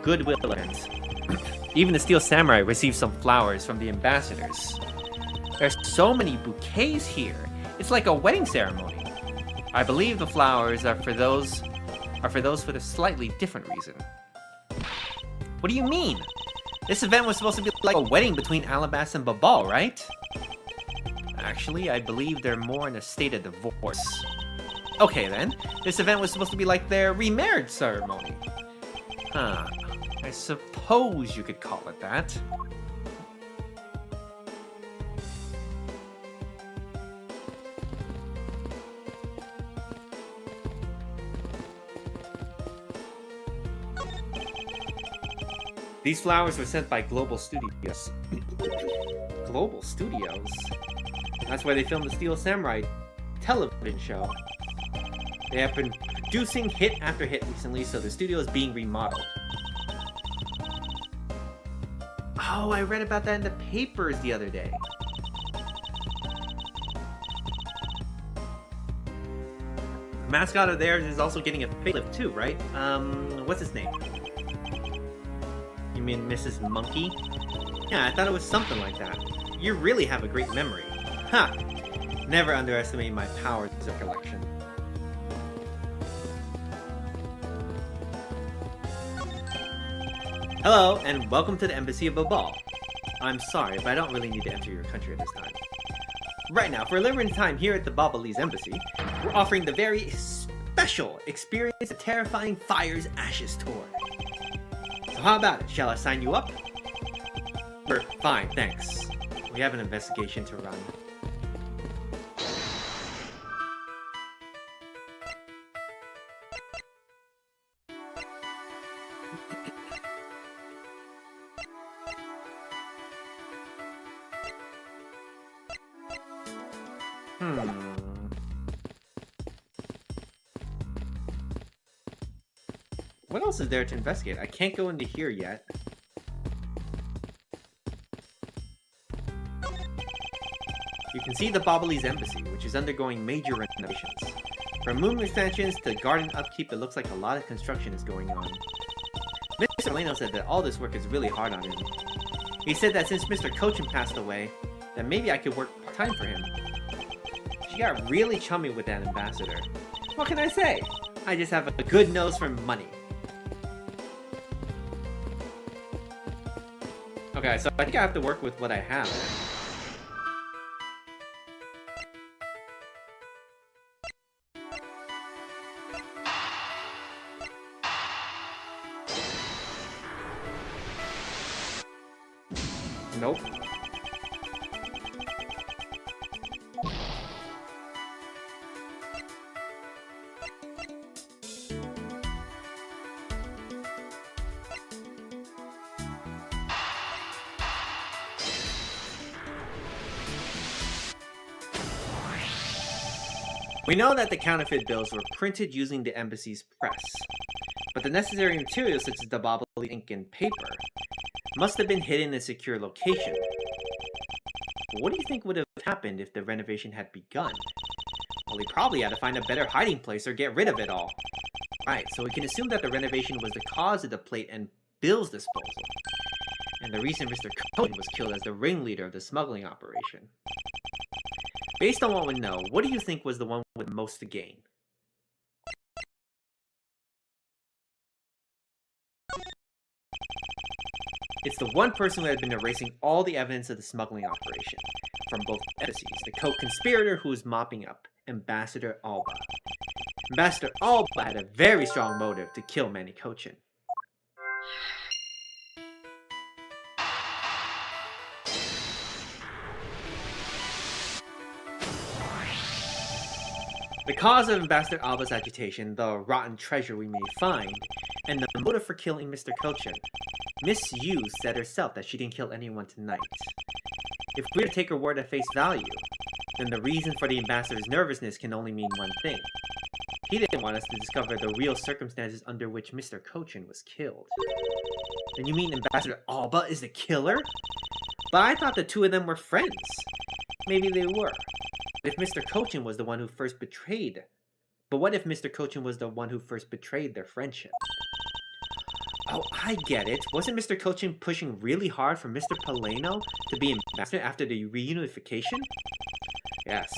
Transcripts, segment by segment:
goodwill events. Even the Steel Samurai received some flowers from the ambassadors. There's so many bouquets here. It's like a wedding ceremony. I believe the flowers are for those with a slightly different reason. What do you mean? This event was supposed to be like a wedding between Alabasta and Babal, right? Actually, I believe they're more in a state of divorce. Okay then, this event was supposed to be like their remarriage ceremony. Huh, I suppose you could call it that. These flowers were sent by Global Studios. Global Studios? That's why they filmed the Steel Samurai television show. They have been producing hit after hit recently, so the studio is being remodeled. Oh, I read about that in the papers the other day. The mascot of theirs is also getting a facelift too, right? What's his name? You mean Mrs. Monkey? Yeah, I thought it was something like that. You really have a great memory. Ha! Never underestimate my powers of recollection. Hello, and welcome to the Embassy of Babal. I'm sorry, but I don't really need to enter your country at this time. Right now, for a limited time here at the Babalese Embassy, we're offering the very special Experience the Terrifying Fire's Ashes tour. So how about it? Shall I sign you up? Fine, thanks. We have an investigation to run. What else is there to investigate? I can't go into here yet. You can see the Babalese Embassy, which is undergoing major renovations. From moon expansions to garden upkeep, it looks like a lot of construction is going on. Mr. Leno said that all this work is really hard on him. He said that since Mr. Cochin passed away, that maybe I could work part-time for him. She got really chummy with that ambassador. What can I say? I just have a good nose for money. Okay, so I think I have to work with what I have. Nope. We know that the counterfeit bills were printed using the embassy's press, but the necessary materials such as the Babalese ink and paper must have been hidden in a secure location. What do you think would have happened if the renovation had begun? Well, he probably had to find a better hiding place or get rid of it all. Right, so we can assume that the renovation was the cause of the plate and bills disposal, and the reason Mr. Cohen was killed as the ringleader of the smuggling operation. Based on what we know, what do you think was the one with most to gain? It's the one person who had been erasing all the evidence of the smuggling operation from both embassies, the co-conspirator who was mopping up, Ambassador Alba. Ambassador Alba had a very strong motive to kill Manny Cochin. The cause of Ambassador Alba's agitation, the rotten treasure we may find, and the motive for killing Mr. Cochin. Miss Yu said herself that she didn't kill anyone tonight. If we're to take her word at face value, then the reason for the ambassador's nervousness can only mean one thing. He didn't want us to discover the real circumstances under which Mr. Cochin was killed. Then you mean Ambassador Alba is the killer? But I thought the two of them were friends. Maybe they were. If Mr. Cochin was the one who first betrayed... But what if Mr. Cochin was the one who first betrayed their friendship? Oh, I get it. Wasn't Mr. Cochin pushing really hard for Mr. Paleno to be ambassador after the reunification? Yes,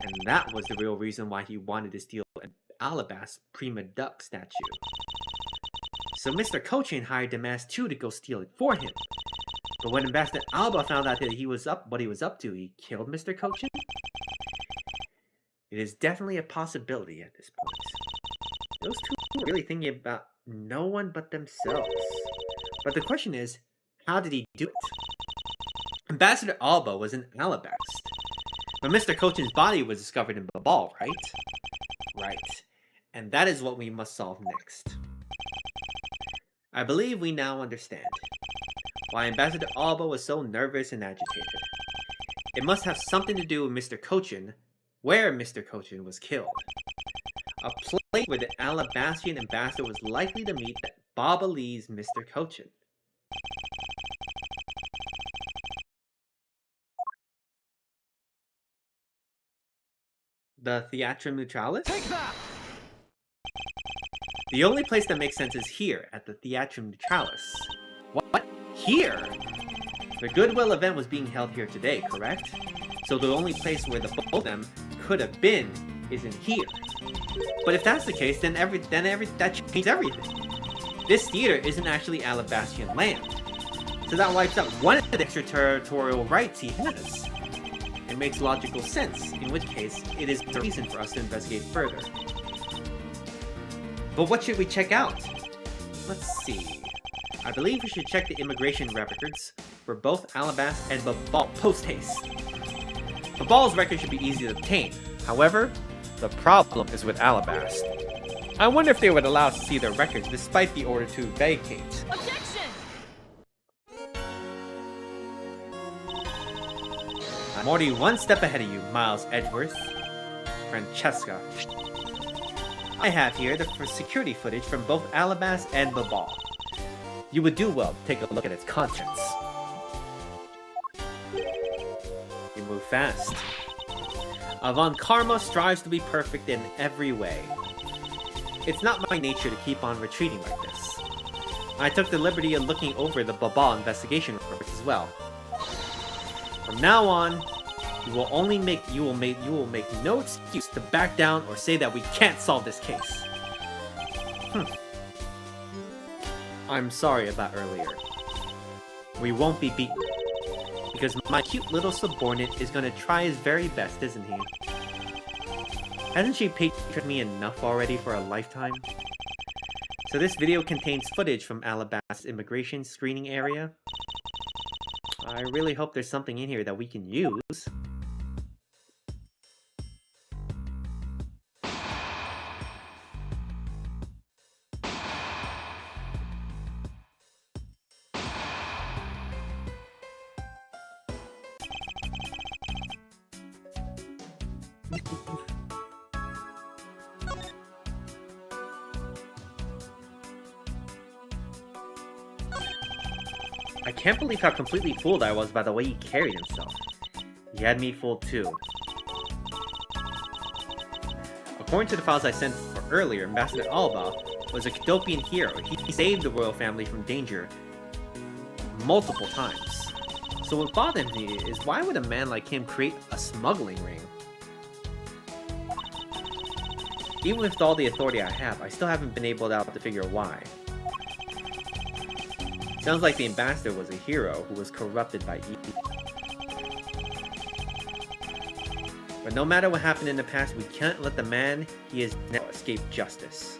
and that was the real reason why he wanted to steal an Alabas Prima Duck statue. So Mr. Cochin hired Damas 2 to go steal it for him. But when Ambassador Alba found out that what he was up to, he killed Mr. Cochin? It is definitely a possibility at this point. Those two were really thinking about no one but themselves. But the question is, how did he do it? Ambassador Alba was in Alabast, but Mr. Cochin's body was discovered in Babal, right? Right. And that is what we must solve next. I believe we now understand why Ambassador Alba was so nervous and agitated. It must have something to do with Mr. Cochin, where Mr. Cochin was killed. A place where the Alabastian ambassador was likely to meet Baba Lee's Mr. Cochin. The Theatrum Neutralis? Take that! The only place that makes sense is here, at the Theatrum Neutralis. What? Here? The Goodwill event was being held here today, correct? So the only place where the both of them could have been is in here. But if that's the case, then that changes everything. This theater isn't actually Alabastian land. So that wipes out one of the extraterritorial rights he has. It makes logical sense, in which case, it is a reason for us to investigate further. But what should we check out? Let's see. I believe we should check the immigration records for both Alabast and Babal post-haste. Babal's record should be easy to obtain. However, the problem is with Alabast. I wonder if they would allow us to see their records despite the order to vacate. Objection! I'm already one step ahead of you, Miles Edgeworth. Francesca. I have here the security footage from both Alabast and Babal. You would do well to take a look at its contents. You move fast. Avant Karma strives to be perfect in every way. It's not my nature to keep on retreating like this. I took the liberty of looking over the Babal investigation reports as well. From now on, you will make no excuse to back down or say that we can't solve this case. I'm sorry about earlier. We won't be beaten. Because my cute little subordinate is gonna try his very best, isn't he? Hasn't she patroned me enough already for a lifetime? So this video contains footage from Alabast's immigration screening area. I really hope there's something in here that we can use. I can't believe how completely fooled I was by the way he carried himself. He had me fooled too. According to the files I sent for earlier, Ambassador Alba was a Cadopian hero. He saved the royal family from danger multiple times. So what bothers me is, why would a man like him create a smuggling ring? Even with all the authority I have, I still haven't been able to figure why. Sounds like the ambassador was a hero who was corrupted by evil. But no matter what happened in the past, we can't let the man he is now escape justice.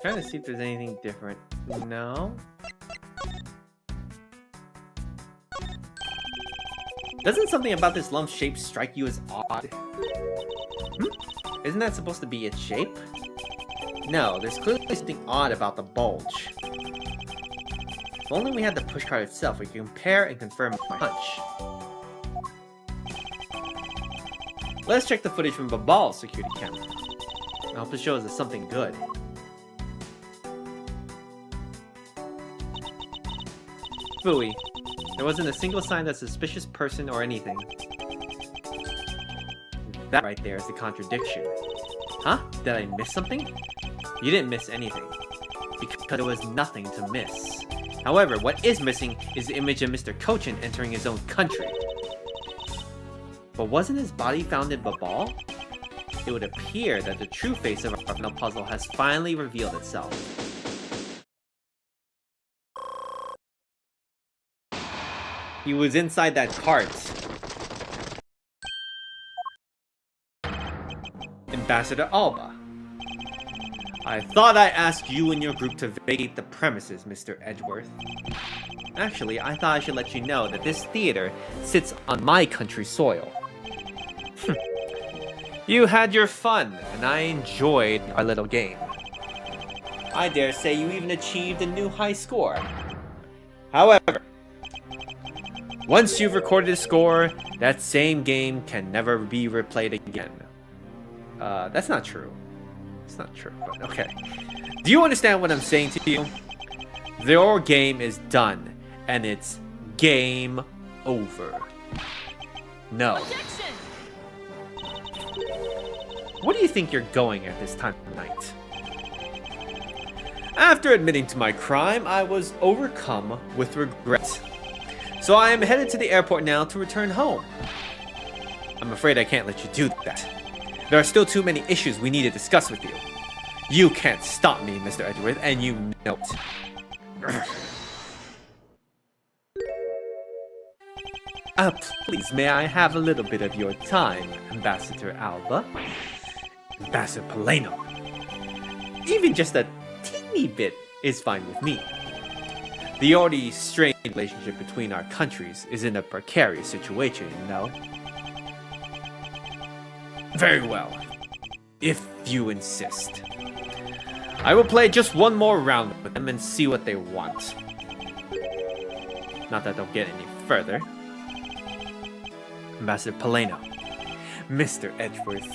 Trying to see if there's anything different. No? Doesn't something about this lump's shape strike you as odd? Isn't that supposed to be its shape? No, there's clearly something odd about the bulge. If only we had the pushcart itself, we could compare and confirm my hunch. Let's check the footage from Babal's security camera. I hope it shows us something good. Phooey. There wasn't a single sign of a suspicious person or anything. That right there is the contradiction. Huh? Did I miss something? You didn't miss anything. Because there was nothing to miss. However, what is missing is the image of Mr. Cochin entering his own country. But wasn't his body found in Babal? It would appear that the true face of our final puzzle has finally revealed itself. He was inside that cart. Ambassador Alba. I thought I asked you and your group to vacate the premises, Mr. Edgeworth. Actually, I thought I should let you know that this theater sits on my country's soil. You had your fun, and I enjoyed our little game. I dare say you even achieved a new high score. However, once you've recorded a score, that same game can never be replayed again. That's not true. It's not true, but okay. Do you understand what I'm saying to you? Your game is done, and it's game over. No. Objection! What do you think you're going at this time of night? After admitting to my crime, I was overcome with regret. So I am headed to the airport now to return home. I'm afraid I can't let you do that. There are still too many issues we need to discuss with you. You can't stop me, Mr. Edgeworth, and you know it. Please, may I have a little bit of your time, Ambassador Alba? Ambassador Paleno. Even just a teeny bit is fine with me. The already strained relationship between our countries is in a precarious situation, you know? Very well. If you insist. I will play just one more round with them and see what they want. Not that they'll get any further. Ambassador Paleno. Mr. Edgeworth.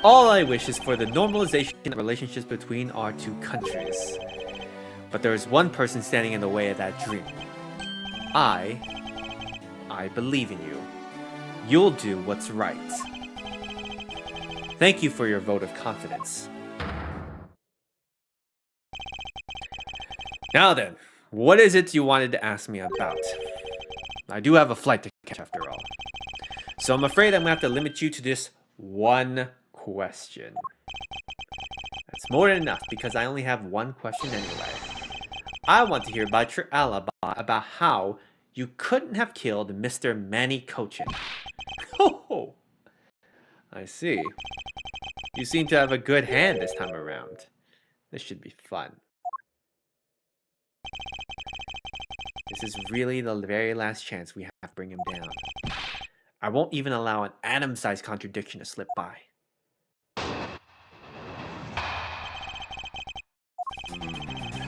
All I wish is for the normalization of relationships between our two countries. But there is one person standing in the way of that dream. I believe in you. You'll do what's right. Thank you for your vote of confidence. Now then, what is it you wanted to ask me about? I do have a flight to catch after all. So I'm afraid I'm going to have to limit you to this one question. That's more than enough because I only have one question anyway. I want to hear about your alibi about how you couldn't have killed Mr. Manny Cochin. Oh, I see. You seem to have a good hand this time around. This should be fun. This is really the very last chance we have to bring him down. I won't even allow an atom-sized contradiction to slip by.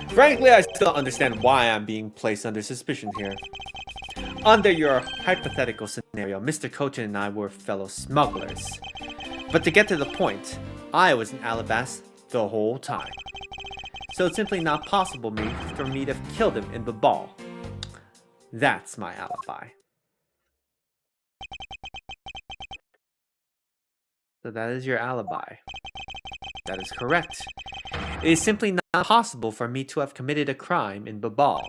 Frankly, I still don't understand why I'm being placed under suspicion here. Under your hypothetical scenario, Mr. Cochin and I were fellow smugglers. But to get to the point, I was in Alabasta the whole time. So it's simply not possible for me to have killed him in Babal. That's my alibi. So that is your alibi. That is correct. It is simply not possible for me to have committed a crime in Babal.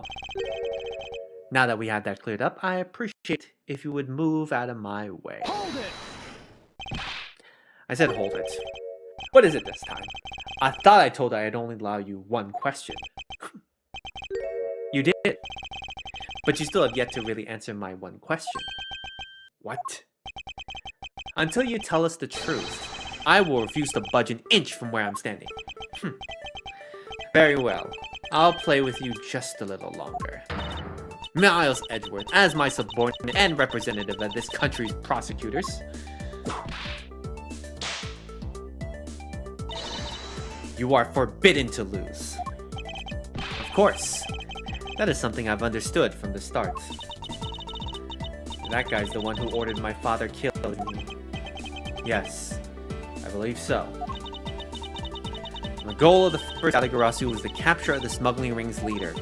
Now that we have that cleared up, I appreciate if you would move out of my way. Hold it! I said hold it. What is it this time? I thought I told I'd only allow you one question. You did. But you still have yet to really answer my one question. What? Until you tell us the truth, I will refuse to budge an inch from where I'm standing. Very well. I'll play with you just a little longer. Miles Edgeworth, as my subordinate and representative of this country's prosecutors. You are forbidden to lose. Of course. That is something I've understood from the start. That guy's the one who ordered my father killed. Yes, I believe so. The goal of the first Yatagarasu was the capture of the smuggling ring's leader,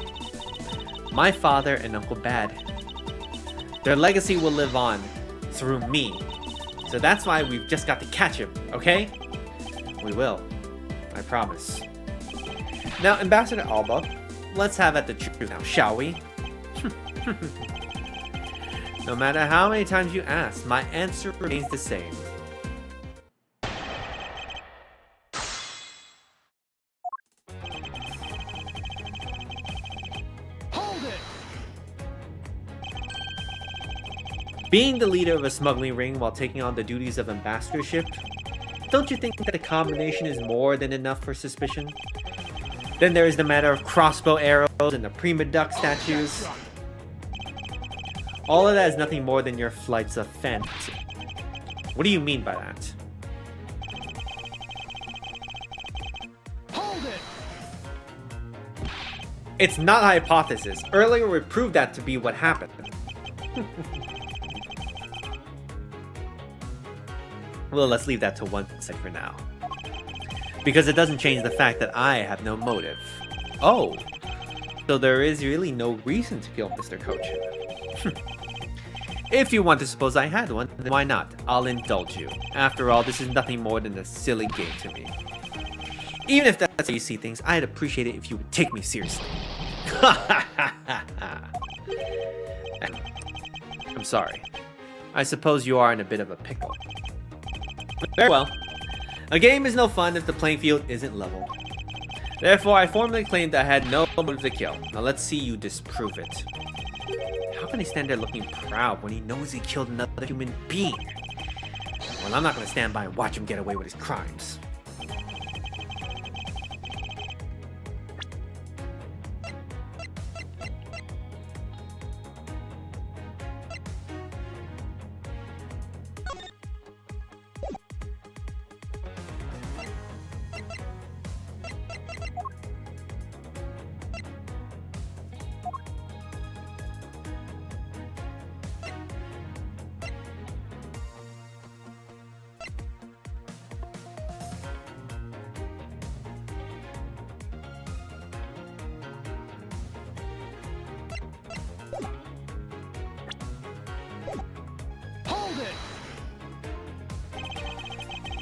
my father and Uncle Bad. Their legacy will live on through me. So that's why we've just got to catch him, okay? We will. I promise. Now, Ambassador Alba, let's have at the truth now, shall we? No matter how many times you ask, my answer remains the same. Being the leader of a smuggling ring while taking on the duties of ambassadorship, don't you think that a combination is more than enough for suspicion? Then there is the matter of crossbow arrows and the prima duck statues. All of that is nothing more than your flights of fantasy. What do you mean by that? Hold it! It's not a hypothesis. Earlier we proved that to be what happened. Well, let's leave that to one side for now. Because it doesn't change the fact that I have no motive. Oh, so there is really no reason to kill Mr. Cochin. If you want to suppose I had one, then why not? I'll indulge you. After all, this is nothing more than a silly game to me. Even if that's how you see things, I'd appreciate it if you would take me seriously. I'm sorry. I suppose you are in a bit of a pickle. Very well. A game is no fun if the playing field isn't level. Therefore, I formally claimed that I had no motive to kill. Now let's see you disprove it. How can he stand there looking proud when he knows he killed another human being? Well, I'm not going to stand by and watch him get away with his crimes.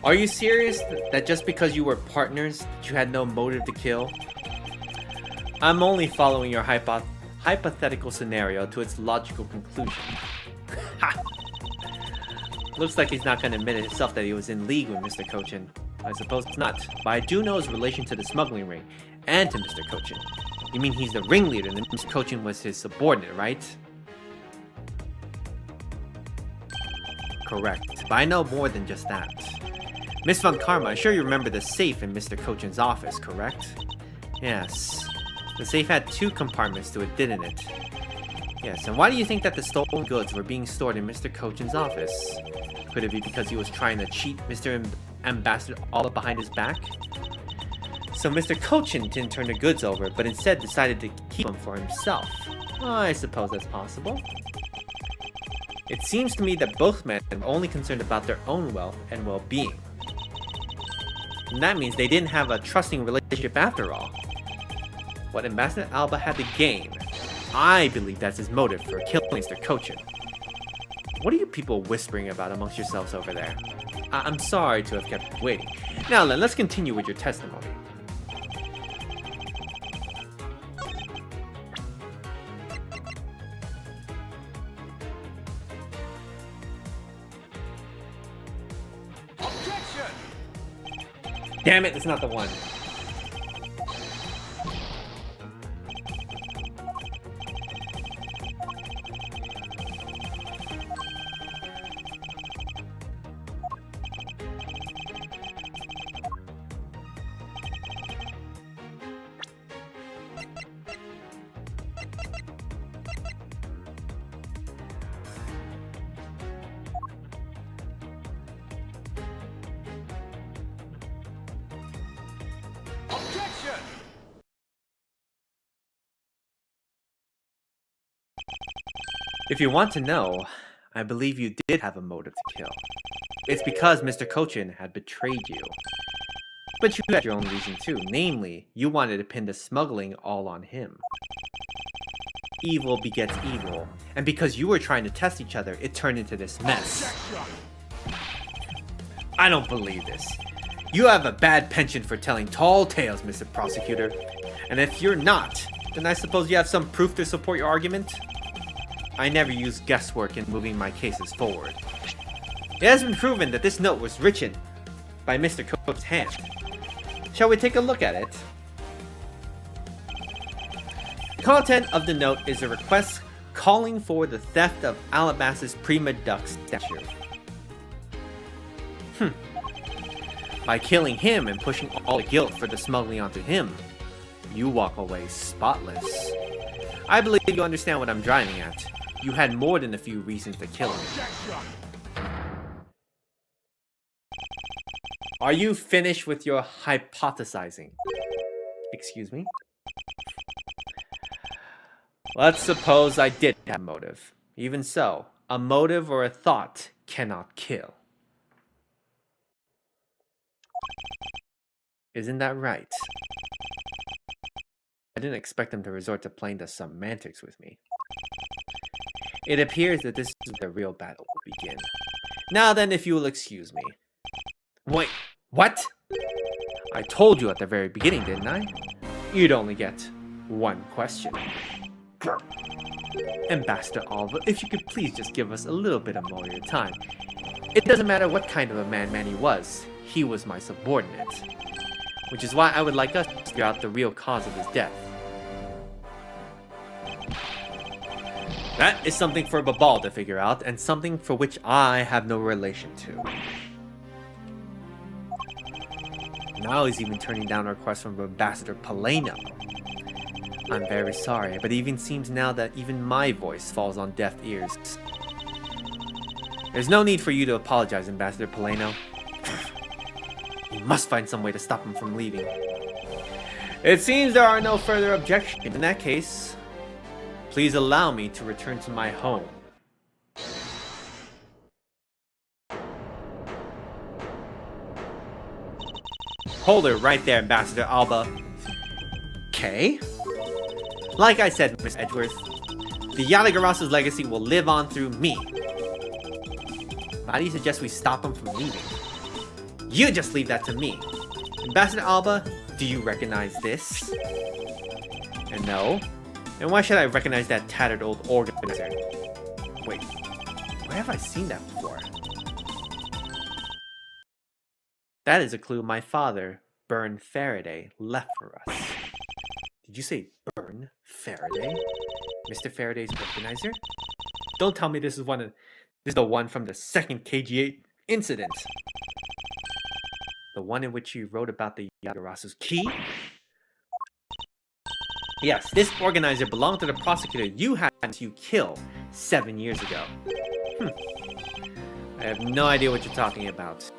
Are you serious that just because you were partners, that you had no motive to kill? I'm only following your hypothetical scenario to its logical conclusion. Looks like he's not going to admit it himself that he was in league with Mr. Cochin. I suppose not, but I do know his relation to the smuggling ring, and to Mr. Cochin. You mean he's the ringleader and Mr. Cochin was his subordinate, right? Correct, but I know more than just that. Miss Von Karma, I'm sure you remember the safe in Mr. Cochin's office, correct? Yes. The safe had 2 compartments to it, didn't it? Yes, and why do you think that the stolen goods were being stored in Mr. Cochin's office? Could it be because he was trying to cheat Mr. Ambassador all up behind his back? So Mr. Cochin didn't turn the goods over, but instead decided to keep them for himself. I suppose that's possible. It seems to me that both men are only concerned about their own wealth and well-being. And that means they didn't have a trusting relationship after all. What Ambassador Alba had to gain, I believe that's his motive for killing Mr. Cochin. What are you people whispering about amongst yourselves over there? I'm sorry to have kept you waiting. Now then, let's continue with your testimony. Damn it, that's not the one. If you want to know, I believe you did have a motive to kill. It's because Mr. Cochin had betrayed you. But you had your own reason too. Namely, you wanted to pin the smuggling all on him. Evil begets evil. And because you were trying to test each other, it turned into this mess. I don't believe this. You have a bad penchant for telling tall tales, Mr. Prosecutor. And if you're not, then I suppose you have some proof to support your argument? I never use guesswork in moving my cases forward. It has been proven that this note was written by Mr. Cook's hand. Shall we take a look at it? The content of the note is a request calling for the theft of Alabas's Prima Duck statue. By killing him and pushing all the guilt for the smuggling onto him, you walk away spotless. I believe you understand what I'm driving at. You had more than a few reasons to kill him. Are you finished with your hypothesizing? Excuse me? Let's suppose I did have a motive. Even so, a motive or a thought cannot kill. Isn't that right? I didn't expect them to resort to playing the semantics with me. It appears that this is where the real battle will begin. Now then, if you will excuse me. Wait, what? I told you at the very beginning, didn't I? You'd only get one question. Ambassador Alva, if you could please just give us a little bit of more of your time. It doesn't matter what kind of a man Manny was. He was my subordinate. Which is why I would like us to figure out the real cause of his death. That is something for Babal to figure out, and something for which I have no relation to. Now he's even turning down a request from Ambassador Paleno. I'm very sorry, but it even seems now that even my voice falls on deaf ears. There's no need for you to apologize, Ambassador Paleno. You must find some way to stop him from leaving. It seems there are no further objections. In that case, please allow me to return to my home. Hold it right there, Ambassador Alba. Okay. Like I said, Miss Edgeworth, the Yatagarasu's legacy will live on through me. How do you suggest we stop him from leaving? You just leave that to me. Ambassador Alba, do you recognize this? And no? And why should I recognize that tattered old organizer? Wait, where have I seen that before? That is a clue my father, Byrne Faraday, left for us. Did you say Byrne Faraday? Mr. Faraday's organizer? Don't tell me this is the one from the second KG8 incident. The one in which he wrote about the Yatagarasu's key? Yes, this organizer belonged to the prosecutor you had to kill 7 years ago. I have no idea what you're talking about.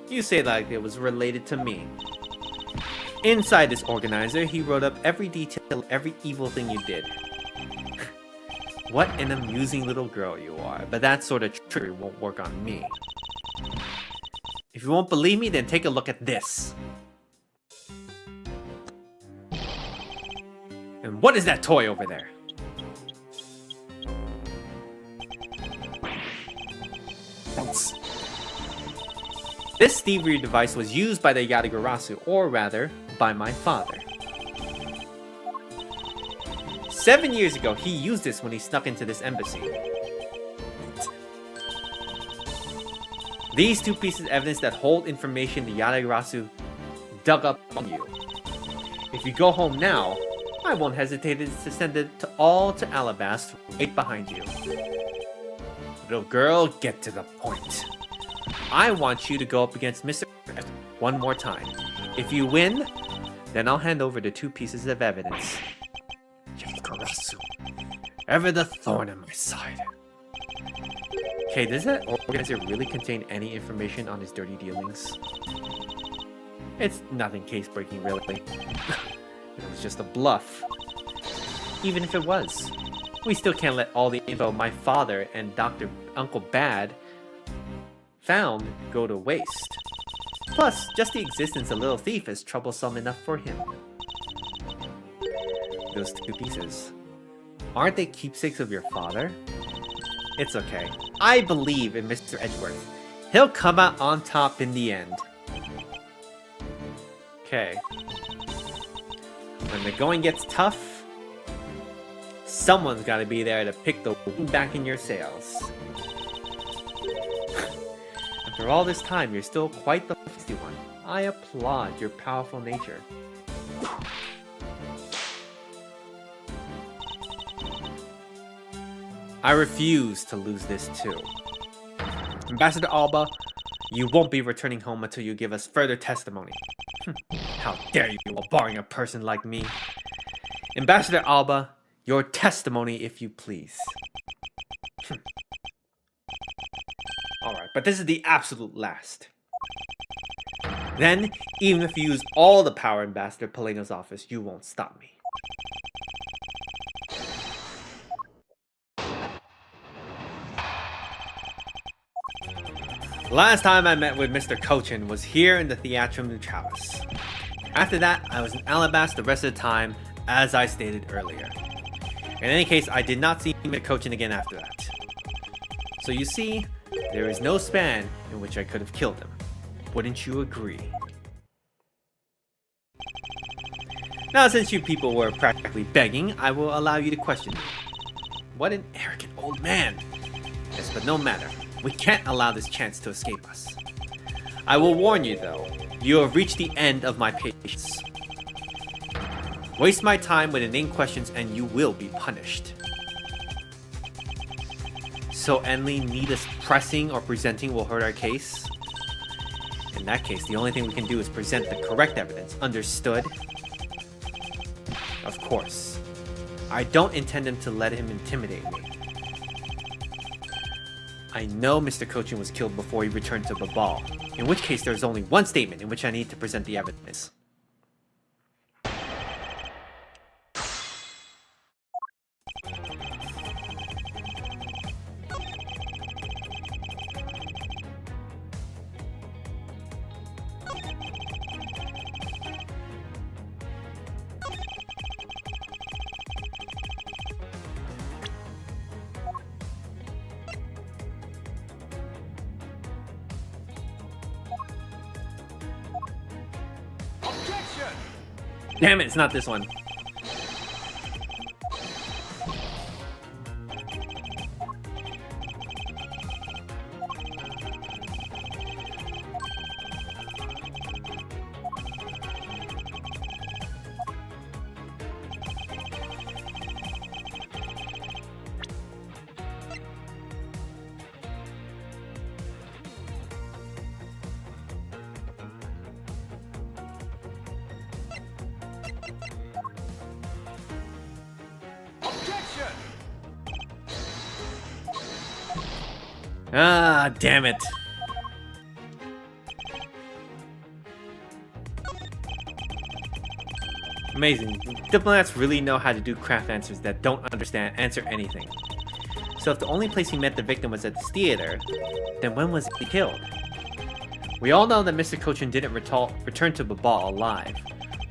You say like it was related to me. Inside this organizer, he wrote up every detail, every evil thing you did. What an amusing little girl you are, but that sort of trickery won't work on me. If you won't believe me, then take a look at this. And what is that toy over there? This thievery device was used by the Yatagarasu, or rather, by my father. 7 years ago, he used this when he snuck into this embassy. These two pieces of evidence that hold information the Yatagarasu dug up on you. If you go home now, I won't hesitate to send it all to Alabas right behind you. Little girl, get to the point. I want you to go up against Mr. one more time. If you win, then I'll hand over the two pieces of evidence. Yatagarasu, ever the thorn in my side. Okay, does that organizer really contain any information on his dirty dealings? It's nothing case-breaking, really. It was just a bluff. Even if it was, we still can't let all the info my father and Uncle Bad found go to waste. Plus, just the existence of Little Thief is troublesome enough for him. Those 2 pieces. Aren't they keepsakes of your father? It's okay. I believe in Mr. Edgeworth. He'll come out on top in the end. Okay. When the going gets tough, someone's gotta be there to pick the wind back in your sails. After all this time, you're still quite the feisty one. I applaud your powerful nature. I refuse to lose this too. Ambassador Alba, you won't be returning home until you give us further testimony. How dare you while barring a person like me? Ambassador Alba, your testimony if you please. Alright, but this is the absolute last. Then, even if you use all the power in Ambassador Paleno's office, you won't stop me. Last time I met with Mr. Cochin was here in the Theatrum Neutralis. After that, I was in Alabasta the rest of the time, as I stated earlier. In any case, I did not see Mr. Cochin again after that. So you see, there is no span in which I could have killed him. Wouldn't you agree? Now, since you people were practically begging, I will allow you to question me. What an arrogant old man! Yes, but no matter. We can't allow this chance to escape us. I will warn you though, you have reached the end of my patience. Waste my time with inane questions and you will be punished. So Enli, need us pressing or presenting will hurt our case? In that case, the only thing we can do is present the correct evidence, understood? Of course. I don't intend him to let him intimidate me. I know Mr. Cochin was killed before he returned to Babal, in which case there is only one statement in which I need to present the evidence. Damn it, it's not this one. Ah, damn it. Amazing. Diplomats really know how to do craft answers that don't answer anything. So if the only place he met the victim was at this theater, then when was he killed? We all know that Mr. Cochin didn't return to Babal alive,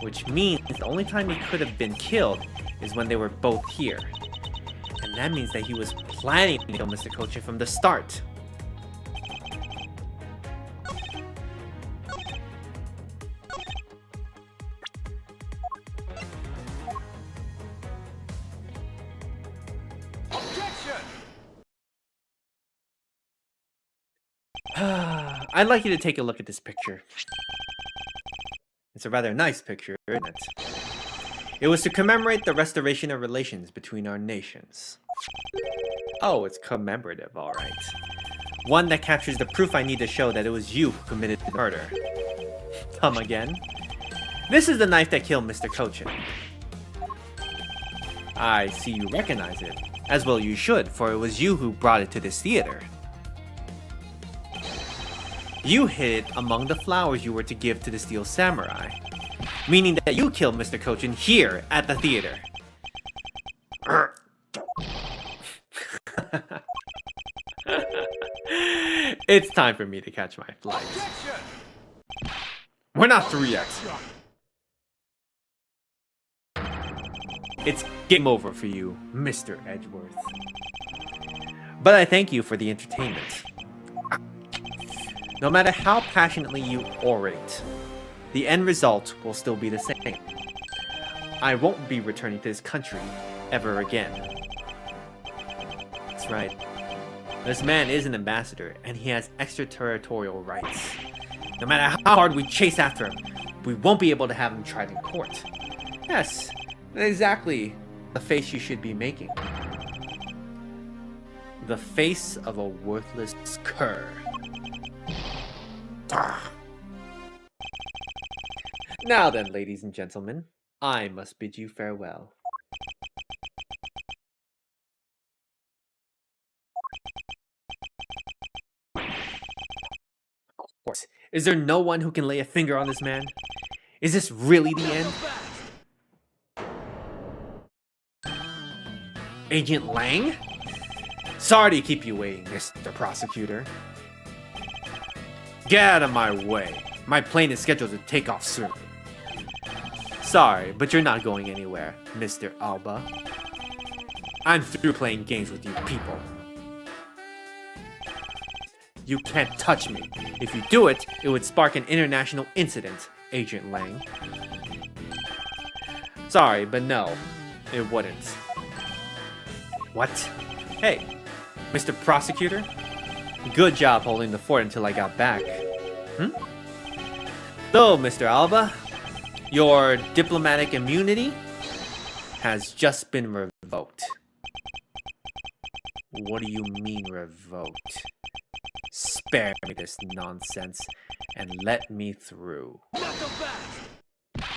which means the only time he could have been killed is when they were both here. And that means that he was planning to kill Mr. Cochin from the start. I'd like you to take a look at this picture. It's a rather nice picture, isn't it? It was to commemorate the restoration of relations between our nations. Oh, it's commemorative, alright. One that captures the proof I need to show that it was you who committed the murder. Come again? This is the knife that killed Mr. Cochin. I see you recognize it. As well you should, for it was you who brought it to this theater. You hid it among the flowers you were to give to the Steel Samurai, meaning that you killed Mr. Cochin here at the theater. It's time for me to catch my flight. We're not through yet. It's game over for you, Mr. Edgeworth. But I thank you for the entertainment. No matter how passionately you orate, the end result will still be the same. I won't be returning to this country ever again. That's right. This man is an ambassador, and he has extraterritorial rights. No matter how hard we chase after him, we won't be able to have him tried in court. Yes, exactly the face you should be making. The face of a worthless cur. Now then, ladies and gentlemen, I must bid you farewell. Of course. Is there no one who can lay a finger on this man? Is this really the end? Agent Lang? Sorry to keep you waiting, Mr. Prosecutor. Get out of my way. My plane is scheduled to take off soon. Sorry, but you're not going anywhere, Mr. Alba. I'm through playing games with you people. You can't touch me. If you do it, it would spark an international incident, Agent Lang. Sorry, but no, it wouldn't. What? Hey, Mr. Prosecutor? Good job holding the fort until I got back. So, Mr. Alba, your diplomatic immunity has just been revoked. What do you mean revoked? Spare me this nonsense and let me through. Not so fast!